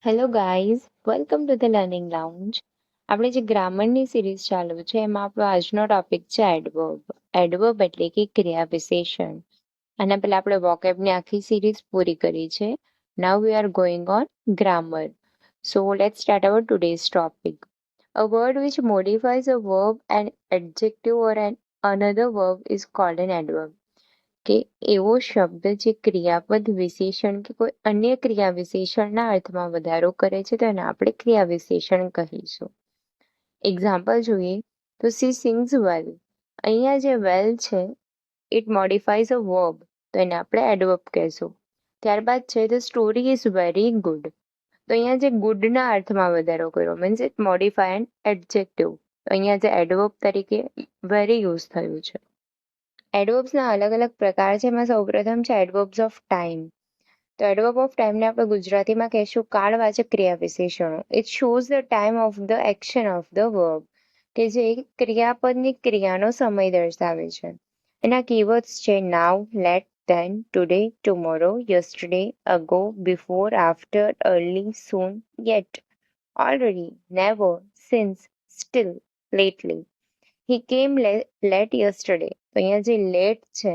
Hello guys, welcome to the learning lounge. આપણે જે ગ્રામરની series ચાલુ છે એમાં આપણો આજનો ટોપિક છે એડવર્બ. એડવર્બ એટલે કે ક્રિયા વિશેષણ. આના પહેલા આપણે વોકેબની આખી સિરીઝ પૂરી કરી છે. Now we are going on grammar. So let's start our today's topic. A word which modifies a verb, an adjective or another verb is called an adverb. કે એવો શબ્દ જે ક્રિયાપદ વિશેષણ કે કોઈ અન્ય ક્રિયા વિશેષણના અર્થમાં વધારો કરે છે તો એને આપણે ક્રિયા વિશેષણ કહીશું. એક્ઝામ્પલ જોઈએ તો સી સિંગ્સ વેલ. અહીંયા જે વેલ છે ઇટ મોડિફાઈઝ અ વર્બ, તો એને આપણે એડવર્બ કહેશું. ત્યારબાદ છે the story is very good. તો અહીંયા જે ગુડના અર્થમાં વધારો કર્યો means it modify an adjective. તો અહીંયા જે એડવર્બ તરીકે વેરી યુઝ થયું છે. એડવર્બ્સના અલગ અલગ પ્રકાર છે. એમાં સૌપ્રથમ છે એડવર્બ્સ ઓફ ટાઈમ. તો એડવર્બ ઓફ ટાઈમને આપણે ગુજરાતીમાં કહીશું કાળવાચક ક્રિયા વિશેષણો. It shows the time of the action of the verb, કે જે ક્રિયાપદની ક્રિયાનો સમય દર્શાવે છે. એના કીવર્ડ્સ છે now, late, then, today, tomorrow, yesterday, ago, before, after, early, soon, yet, already, never, since, still, lately. He came late yesterday. તો અહીંયા જે લેટ છે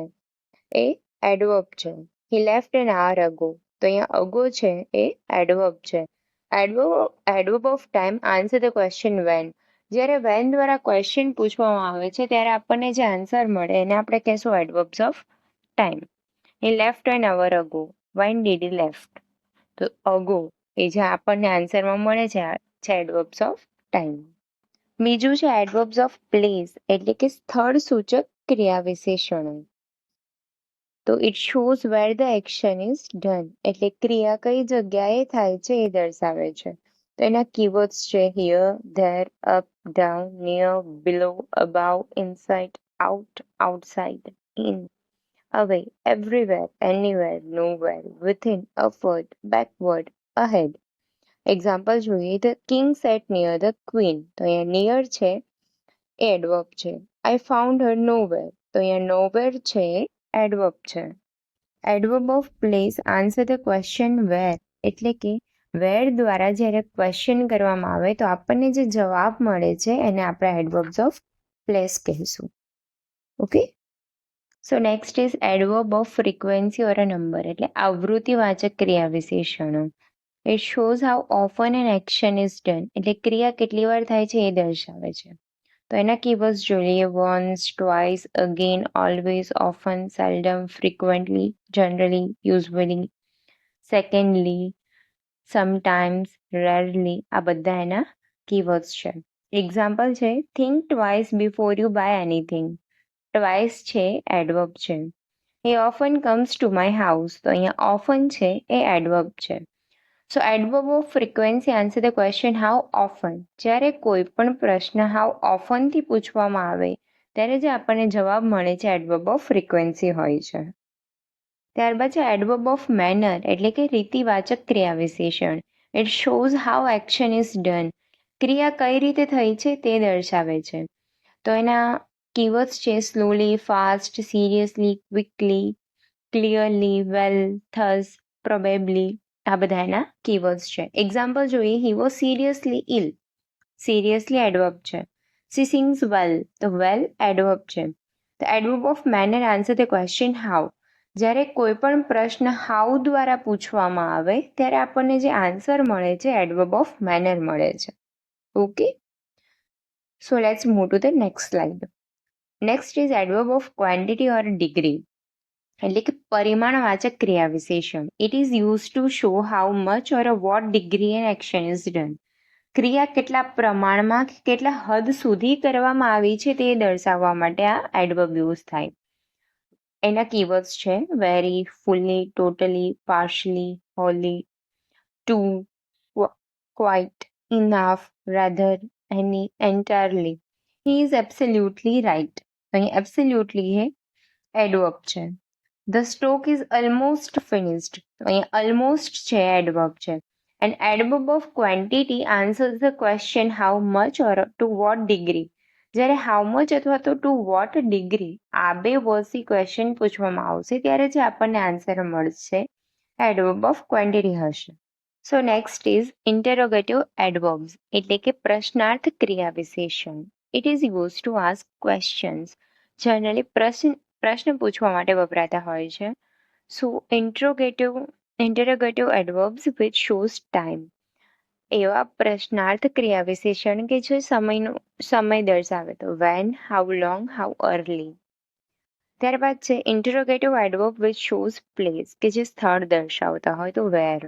એ એડવર્બ છે. He left an hour ago. તો અહીંયા અગો છે એ એડવર્બ છે. Adverb of time answer the question when. જ્યારે વેન દ્વારા ક્વેશ્ચન પૂછવામાં આવે છે ત્યારે આપણને જે આન્સર મળે એને આપણે કહેશું adverbs of time. He left an hour ago. When did he left. તો અગો એ જે આપણને આન્સરમાં મળે છે એડવર્બ્સ ઓફ ટાઈમ. બીજું છે એડવર્બ્સ ઓફ પ્લેસ એટલે કે સ્થળ સૂચક ક્રિયા વિશેષણો. તો it shows where the action is done એટલે ક્રિયા કઈ જગ્યાએ થાય છે એ દર્શાવે છે. તો એના કીવર્ડ્સ છે here, there, up, down, near, below, above, inside, out, outside, in, away, everywhere, anywhere, nowhere, within, upward, backward, ahead. Example જોઈએ the king sat near the queen. તો અહીંયા નિયર છે એ એડવર્બ છે. I found her nowhere. તો અહીંયા nowhere છે એ એડવર્બ છે. Adverb of place answer the question where એટલે કે વેર દ્વારા જ્યારે ક્વેશ્ચન કરવામાં આવે તો આપણને જે જવાબ મળે છે એને આપણે એડવર્બ્સ ઓફ પ્લેસ કહીશું. Okay. So next is adverb of frequency or a number એટલે આવૃત્તિવાચક ક્રિયા વિશેષણો. It shows how often an action is done એટલે ક્રિયા કેટલી વાર થાય છે એ દર્શાવે છે. તો એના કીવર્ડ્સ જોઈએ once, twice, again, always, often, seldom, frequently, generally, usually, secondly, sometimes, rarely. આ બધા એના કીવર્ડ્સ છે. એક્ઝામ્પલ છે think twice before you buy anything. Twice છે એડવર્બ છે. He often comes to my house. તો અહીંયા ઓફન છે એ એડવર્બ છે. So adverb of frequency answer the question how often. જ્યારે કોઈ પણ પ્રશ્ન હાઉ ઓફનથી પૂછવામાં આવે ત્યારે જે આપણને જવાબ મળે છે એડવર્બ ઓફ ફ્રીક્વન્સી હોય છે. ત્યારબાદ છે એડવર્બ ઓફ મેનર એટલે કે રીતિવાચક ક્રિયા વિશેષણ. It shows how action is done. ક્રિયા કઈ રીતે થઈ છે તે દર્શાવે છે. તો એના કીવર્ડ્સ છે slowly, fast, seriously, quickly, clearly, well, thus, probably. આ બધા એના કીવર્ડ્સ છે. એક્ઝામ્પલ જોઈએ he was seriously ill. Seriously adverb છે. She sings well. તો વેલ એડવર્બ છે. તો adverb of manner answer the question how. જ્યારે કોઈ પણ પ્રશ્ન હાઉ દ્વારા પૂછવામાં આવે ત્યારે આપણને જે આન્સર મળે છે એડવર્બ ઓફ મેનર મળે છે. Okay. So let's move to the next slide. Next is adverb of quantity or degree એટલે કે પરિમાણવાચક ક્રિયા વિશેષણ. It is use to show how much or a what degree an action is done. ક્રિયા કેટલા પ્રમાણમાં કે કેટલા હદ સુધી કરવામાં આવી છે તે દર્શાવવા માટે આ એડવર્બ યુઝ થાય. એના કીવર્ડ્સ છે very, fully, totally, partially, wholly, too, quite, enough, rather, any, entirely. He is absolutely right. અહીં એબ્સોલ્યુટલી એ એડવર્બ છે. The stock is almost finished. અહીંયા ઓલમોસ્ટ છે એડવર્બ છે. And adverb of quantity answers the question how much or to what degree. જ્યારે how much અથવા તો two what degree આ બે વર્ડથી ક્વેશ્ચન પૂછવામાં આવશે ત્યારે જે આપણને આન્સર મળશે એડવર્બ ઓફ ક્વોન્ટિટી હશે. સો નેક્સ્ટ ઇઝ ઇન્ટેરોગેટિવ એડવર્બ્સ એટલે કે પ્રશ્નાર્થ ક્રિયા વિશેષણ. It is use to ask questions. Generally પ્રશ્ન પૂછવા માટે વપરાતા હોય છે. So interrogative adverbs which shows time. એવા પ્રશ્નાર્થ ક્રિયા વિશેષણ કે જે સમય દર્શાવે તો when, how long, how early. ત્યારબાદ છે interrogative adverb which shows place કે જે સ્થળ દર્શાવતા હોય તો વેર.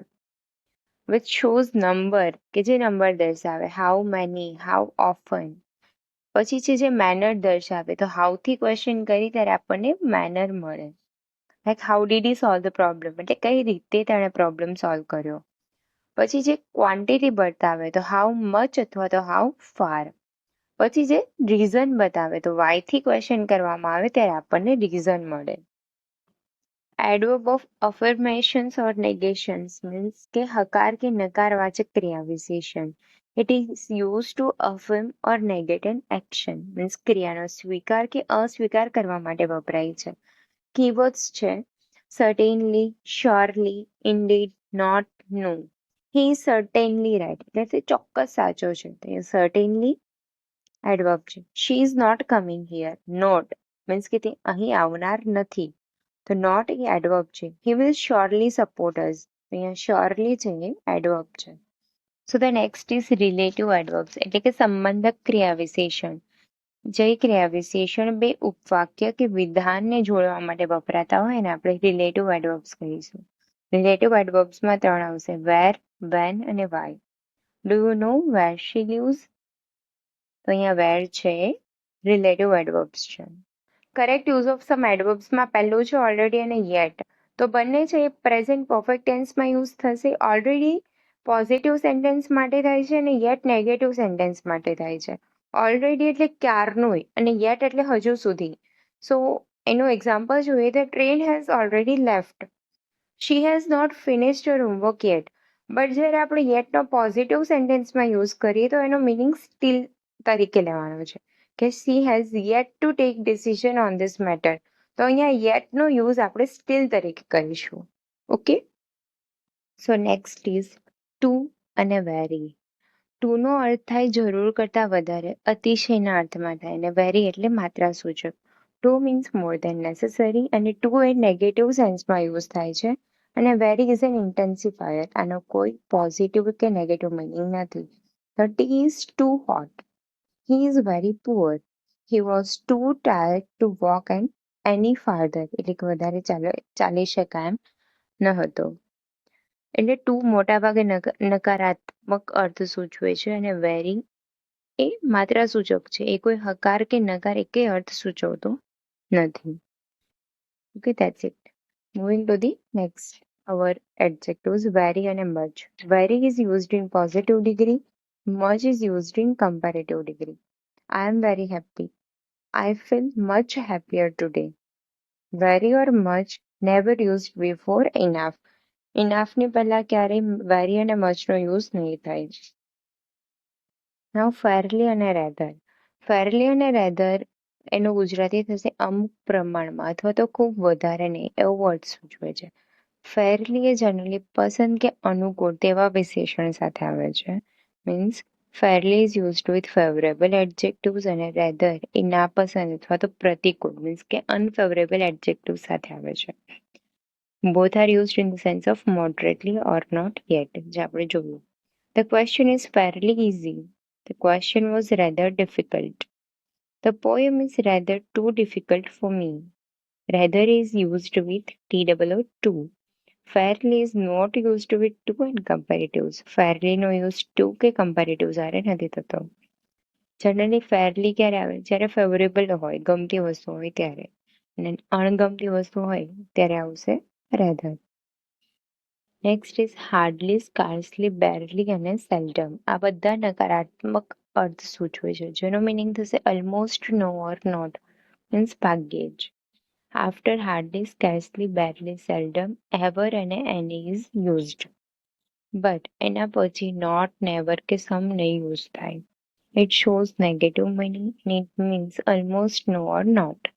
વિચ શોઝ નંબર કે જે નંબર દર્શાવે હાઉ મેની, હાઉ ઓફન. પછી છે જે મેનર દર્શાવે તો હાઉથી ક્વેશ્ચન કરી ત્યારે આપણને મેનર મળે. Like how did he solve the problem એટલે કઈ રીતે તેણે પ્રોબ્લેમ સોલ્વ કર્યો. પછી જે ક્વોન્ટિટી બતાવે તો હાઉ મચ અથવા તો હાઉ ફાર. પછી જે રીઝન બતાવે તો વાયથી ક્વેશ્ચન કરવામાં આવે ત્યારે આપણને રીઝન મળે. Adverb of affirmations or negations means કે હકાર કે નકારવાચક ક્રિયા વિશેષણ. It is use to affirm or negate an action means ક્રિયાનો સ્વીકાર કે અસ્વીકાર કરવા માટે વપરાય છે. કીવર્ડ્સ છે certainly, surely, indeed, not, no. He is certainly right એટલે તે ચોક્કસ સાચો છે. તો સર્ટેનલી એડવર્બ છે. She is not coming here. Not means કે તે અહીં આવનાર નથી. તો નોટ એ એડવર્બ છે. હી વિલ શ્યોરલી સપોર્ટ અસ. અહીંયા શ્યોરલી છે એ એડવર્બ છે. સો ધ નેક્સ્ટ ઇઝ રિલેટિવ એડવર્બ્સ એટલે કે સંબંધક ક્રિયા વિશેષણ. જે ક્રિયા વિશેષણ બે ઉપવાક્ય કે વિધાનને જોડવા માટે વપરાતા હોય ને આપણે રિલેટિવ એડવર્બ્સ કહીશું. રિલેટિવ એડવર્બ્સમાં 3 આવશે વેર, વેન અને why. Do you know where she lives? તો અહીંયા વેર છે રિલેટિવ એડવર્બ્સ છે. કરેક્ટ યુઝ ઓફ સમ એડવર્બ્સમાં પહેલું છે ઓલરેડી અને યેટ. તો બંને છે એ પ્રેઝન્ટ પરફેક્ટ ટેન્સમાં યુઝ થશે. ઓલરેડી પોઝિટિવ સેન્ટેન્સ માટે થાય છે અને યેટ નેગેટિવ સેન્ટેન્સ માટે થાય છે. ઓલરેડી એટલે ક્યારનું અને યેટ એટલે હજુ સુધી. સો એનું એક્ઝામ્પલ જોઈએ તો train has already left. She has not finished her homework yet. But જ્યારે આપણે યેટનો પોઝિટિવ સેન્ટેન્સમાં યુઝ કરીએ તો એનો મિનિંગ સ્ટીલ તરીકે લેવાનો છે કે she has yet to take decision on this matter. તો અહીંયા યેટનો યુઝ આપણે સ્ટીલ તરીકે કરીશું. Okay. So next is too અને વેરી. ટુનો અર્થ થાય જરૂર કરતાં વધારે, અતિશયના અર્થમાં થાય અને વેરી એટલે માત્રા સૂચક. ટુ મીન્સ મોર દેન નેસેસરી અને ટુ એ નેગેટિવ સેન્સમાં યુઝ થાય છે અને વેરી ઇઝ એન ઇન્ટેન્સિફાયર. આનો કોઈ પોઝિટિવ કે નેગેટિવ મિનિંગ નથી. The tea is too hot. He is very poor. He was too tired to walk and any farther. એટલે કે વધારે ચાલી શકાય એમ ન હતો. એટલે ટુ મોટાભાગે નકારાત્મક અર્થ સૂચવે છે અને વેરી એ માત્રા સૂચક છે. એ કોઈ હકાર કે નકાર એકેય અર્થ સૂચવતો નથી. Okay, that's it. Moving to the next our adjectives very અને much. Very is used in positive degree. Much is used in comparative degree. I am very happy. I feel much happier today. Very or much never used before enough. Enough ની પહેલા ક્યારેય very અને much નો use નહીં થાય. Now fairly અને rather. Fairly અને rather એનું ગુજરાતી થશે અમુક પ્રમાણમાં અથવા તો ખૂબ વધારે નહીં એવો વર્ડ સૂચવે છે. ફેરલી એ જનરલી પસંદ કે અનુકૂળ તેવા વિશેષણ સાથે આવે છે. Means fairly is used with favorable adjectives અને rather એ નાપસંદ અથવા તો પ્રતિકૂળ મીન્સ કે unfavorable adjectives સાથે આવે છે. Both are used in the sense of moderately or not yet જે આપણે જોયું. The question is fairly easy. The question was rather difficult. The poem is rather too difficult for me. Rather is used with TOO. Fairly is not used with to and comparatives. Fairly નો use too કે comparative સાથે નથી થતો. Generally ફેરલી ક્યારે આવે જ્યારે favourable હોય, ગમતી વસ્તુ હોય ત્યારે, અને અણગમતી વસ્તુ હોય ત્યારે આવશે rather. Next is hardly, scarcely, barely અને સેલ્ડમ. આ બધા નકારાત્મક અર્થ સૂચવે છે જેનો મિનિંગ થશે almost, no or not means ભાગ્યે જ. After hardly, scarcely, barely, seldom, ever અને any is used. But એના પછી not, never કે some નહીં યુઝ થાય. It shows negative meaning and it means almost no or not.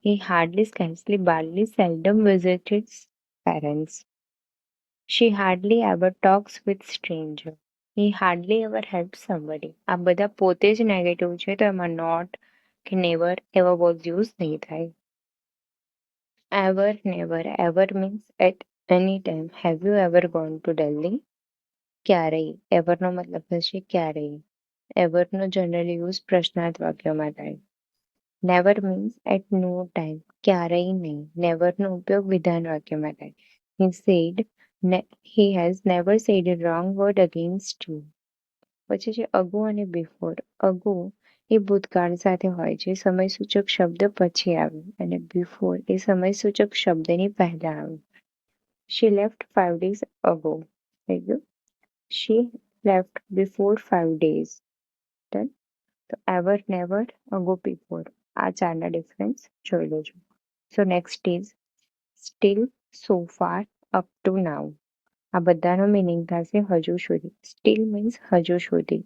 He hardly, scarcely, barely, seldom visits his parents. She hardly ever talks with stranger. He hardly ever helps somebody. આ બધા પોતે જ negative છે તો એમાં not કે never એવા word use નહીં થાય. Ever, never, ever means at any time. Have you ever gone to Delhi? ક્યારેય. એવરનો મતલબ થશે ક્યારેય. એવરનો જનરલી યુઝ પ્રશ્નાર્થ વાક્યમાં થાય. Never means at no time. ક્યારેય નહીં. નેવરનો ઉપયોગ વિધાન વાક્યમાં થાય. He said, he has never said a wrong word against you. પછી છે અગો અને બિફોર. અગો એ ભૂતકાળ સાથે હોય છે, સમયસૂચક શબ્દ પછી આવે, અને બિફોર એ સમયસૂચક શબ્દની પહેલા આવે. She left 5 days ago. થઈ ગયું. She left before 5 days. Done. તો એવર, નેવર, અગો, બિફોર આ ચારના ડિફરન્સ જોઈ લેજો. So next is still, so far, up to now. આ બધાનો મિનિંગ થશે હજુ સુધી. સ્ટીલ મીન્સ હજુ સુધી.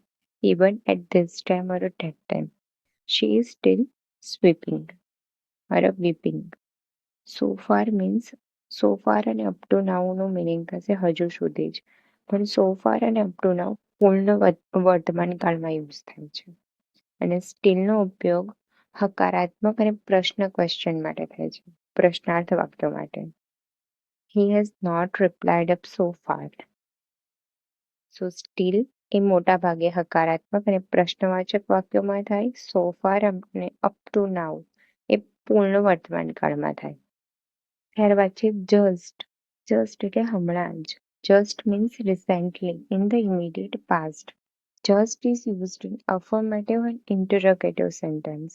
Even at this time or that time. She is still sweeping or weeping. So far means so far અને અપ ટુ નાઉનો meaning થશે હજુ સુધી જ. પણ સો ફાર અને અપ ટુ નાઉ પૂર્ણ વર્તમાન કાળમાં યુઝ થાય છે. અને સ્ટીલનો ઉપયોગ હકારાત્મક અને પ્રશ્ન ક્વેશ્ચન માટે થાય છે, પ્રશ્નાર્થ વાક્યો માટે. He has not replied up so far. So still એ મોટા ભાગે હકારાત્મક અને પ્રશ્નવાચક વાક્યોમાં થાય. So far અને up to now એ પૂર્ણ વર્તમાન કાળમાં થાય. ત્યારબાદ છે just. Just એટલે હમણાં જ. Just means recently, in the immediate past. Just is used in affirmative and interrogative sentence.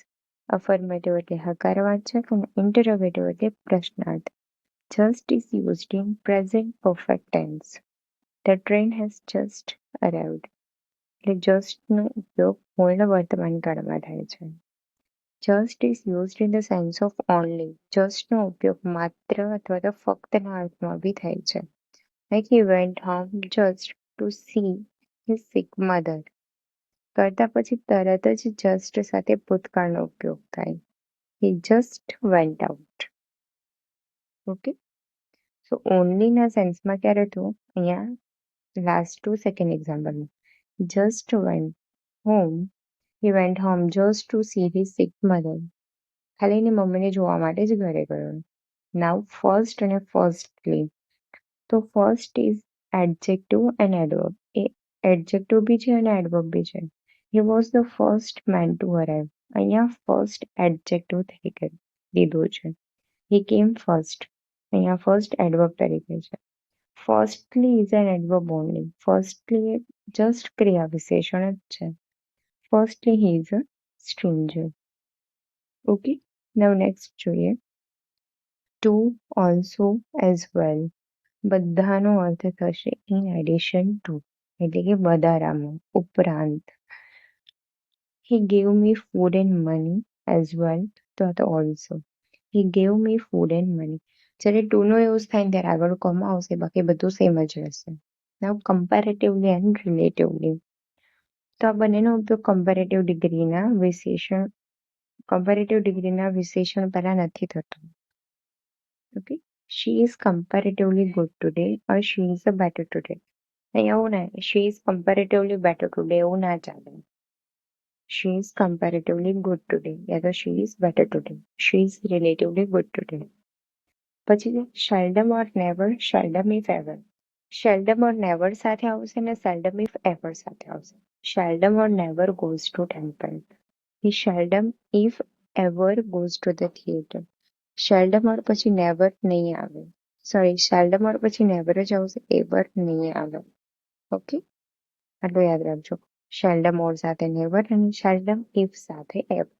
Affirmative એટલે હકારવાચક અને interrogative એટલે પ્રશ્નાર્થ. Just is used in present perfect tense. The train has just arrived. એટલે justનો ઉપયોગ પૂર્ણ વર્તમાન કાળમાં થાય છે. Just is used in the sense of only. Justનો ઉપયોગ માત્ર અથવા તો ફક્તના અર્થમાં બી થાય છે. Like he went home just to see his sick mother. કરતા પછી તરત જ just સાથે ભૂતકાળનો ઉપયોગ થાય. He just went out. Okay. So ઓનલીના સેન્સમાં ક્યારે થયું? અહીંયા લાસ્ટ ટુ સેકન્ડ એક્ઝામ્પલમાં. Just went home. He went home just to see his sick mother. ખાલી એની મમ્મીને જોવા માટે જ ઘરે ગયો. Now first અને firstly. તો first is adjective and adverb. A adjective બી છે અને adverb બી છે. He was the first man to arrive. અહીંયા first adjective તરીકે લીધું છે. He came first. અહીંયા first adverb તરીકે છે. Firstly is an adverb only. Firstly just ક્રિયા વિશેષણ જ છે. Firstly he is a stranger. Okay. Now next જોઈએ. To, also, as well. બધાનો અર્થ થશે in addition to. એટલે કે વધારામાં, ઉપરાંત. He gave me food and money as well. તો also. He gave me food and money. જ્યારે to નો યુઝ થાય ને ત્યારે આગળ કોમા આવશે, બાકી બધું સેમ જ રહેશે. Now comparatively and relatively. તો આ બંનેનો ઉપયોગ કમ્પેરેટિવ ડિગ્રીના વિશેષણ પહેલા નથી થતો. Okay. She is comparatively good today or she is a better today. અહીંયા એવું ના, she is comparatively better today એવું ના ચાલે. She is comparatively good today યા તો she is better today. She is relatively good today. પછી seldom or never, seldom if ever. Seldom or never સાથે આવશે ને seldom if ever સાથે આવશે. Seldom or never goes to temple. He seldom if ever goes to the theater. Seldom or પછી never નહીં આવે. Sorry, seldom or પછી never જ આવશે, ever નહીં આવે. ઓકે, આટલું યાદ રાખજો. seldom or સાથે never અને seldom if સાથે ever.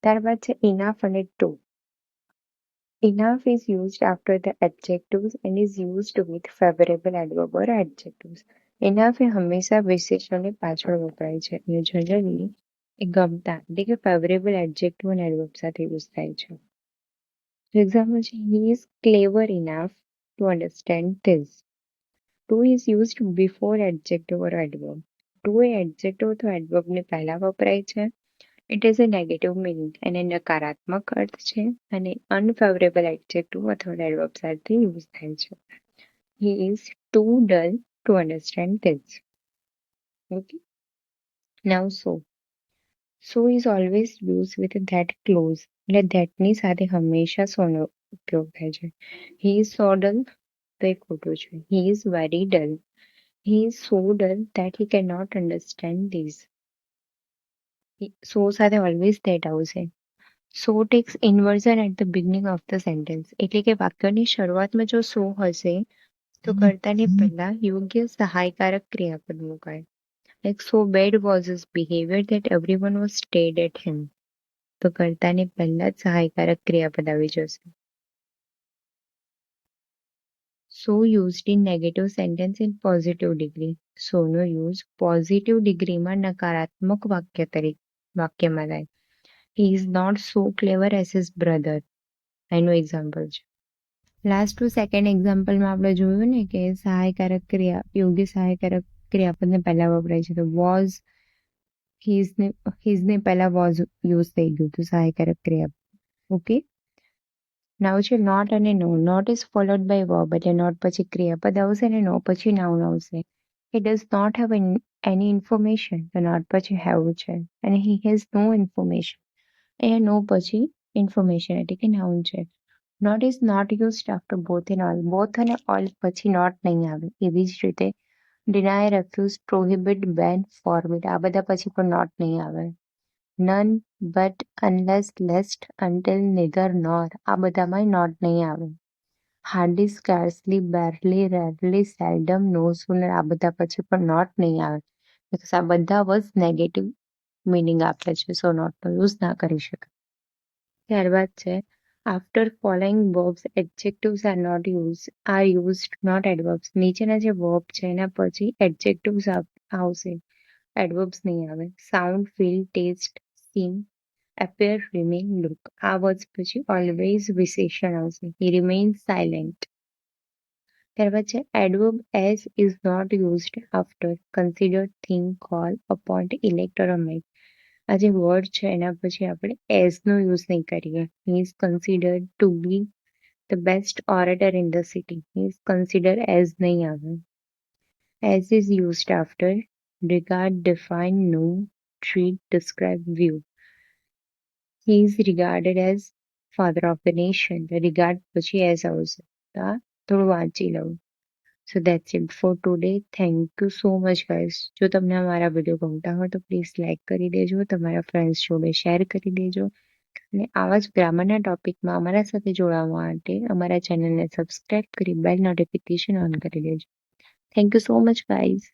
ત્યારબાદ છે enough અને to. Enough is used after the adjectives and is used with favorable adverb or adjectives. Enough એ હંમેશા વિશેષણની પાછળ વપરાય છે અને જનરલી એ ગમતા એટલે કે ફેવરેબલ એડજેક્ટિવ અને એડવર્બ સાથે યુઝ થાય છે. એક્ઝામ્પલ છે, he is clever enough to understand this. To is used before adjective or adverb. To A adjective અથવા adverb ને પહેલા વપરાય છે. It is a negative meaning અને નકારાત્મક અર્થ છે અને unfavorable adjective અથવા adverb સાથે યુઝ થાય છે. He is too dull to understand this. Okay. Now so is always used with that clause. એટલે thatની સાથે હંમેશા સોનો ઉપયોગ થાય છે. He is so dull તો એ ખોટું છે. He is very dull. He is so dull that he cannot understand this. So સાથે always that આવશે. So takes inversion at the beginning of the sentence. એટલે કે વાક્યની શરૂઆતમાં જો so હશે તો કર્તાની પહેલા યોગ્ય સહાયકારક ક્રિયાપદ મુકાય. Like so bad was his behavior that everyone was stared at him. તો કર્તાની પહેલા જ સહાયકારક ક્રિયાપદ આવી જશે. So used in negative sentence in positive degree. So નો યુઝ પોઝિટિવ ડિગ્રીમાં નકારાત્મક વાક્યમાં થાય. He is not so clever as his brother. એનું એક્ઝામ્પલ છે. લાસ્ટ ટુ સેકન્ડ એક્ઝામ્પલમાં આપણે જોયું ને કે સહાયકારક ક્રિયા યોગ્ય સહાયકારક ક્રિયાપદને પહેલા વપરાય છે. તો વોઝ હિઝને પહેલા વોઝ યુઝ થઈ ગયું હતું સહાયકારક ક્રિયાપદ. ઓકે. નાઉ છે નોટ અને no. Not is followed by verb એટલે નોટ પછી ક્રિયાપદ આવશે અને નો પછી નાઉન આવશે. He does not have any information તો નોટ પછી હેવ છે અને હી હેઝ નો ઇન્ફોર્મેશન અહીંયા નો પછી ઇન્ફોર્મેશન એટલે કે નાઉન છે. Not is not used after both and all. Both અને ઓલ પછી નોટ નહીં આવે. એવી જ રીતે ડિનાય, રેફ્યુઝ, પ્રોહિબિટ, બેન, ફોરબિડ આ બધા પછી પણ નોટ નહીં આવે. None, but, unless, lest, until, neither, nor આ બધામાં નોટ નહીં આવે. Hardly, scarcely, barely, rarely, seldom, no sooner આ બધા પછી પણ નોટ નહીં આવે. બિકોઝ આ બધા વર્ડ નેગેટિવ મિનિંગ આપે છે. સો નોટનો યુઝ ના કરી શકાય. ત્યારબાદ છે after following verbs adjectives are used not adverbs. નીચેના જે વર્બ છે એના પછી એડજેક્ટિવ્સ આવશે, એડવર્બ્સ નહીં આવે. Sound, feel, taste, seem, appear, remain, look આ વર્ડ્સ પછી ઓલવેઝ વિશેષણ આવશે. he remains silent. ત્યારબાદ છે adverb as is not used after consider, think, call, appoint, elect or make. આ જે વર્ડ છે એના પછી આપણે એઝ નો યુઝ નહીં કરીએ. he is considered to be the best orator in the city. he is considered as નહીં આવે. as is used after regard, define, know, treat, describe, view. He is regarded as father of the nation. The regard પછી as આવશે. થોડું વાંચી લઉં. So that's it for today. Thank you so much guys. જો તમને અમારા video ગમતા હોય તો પ્લીઝ લાઈક કરી દેજો, તમારા ફ્રેન્ડ્સ જોડે શેર કરી દેજો અને આવા જ ગ્રામરના ટોપિકમાં અમારા સાથે જોડાવા માટે અમારા ચેનલને સબસ્ક્રાઇબ કરી બેલ નોટિફિકેશન ઓન કરી દેજો. Thank you so much guys.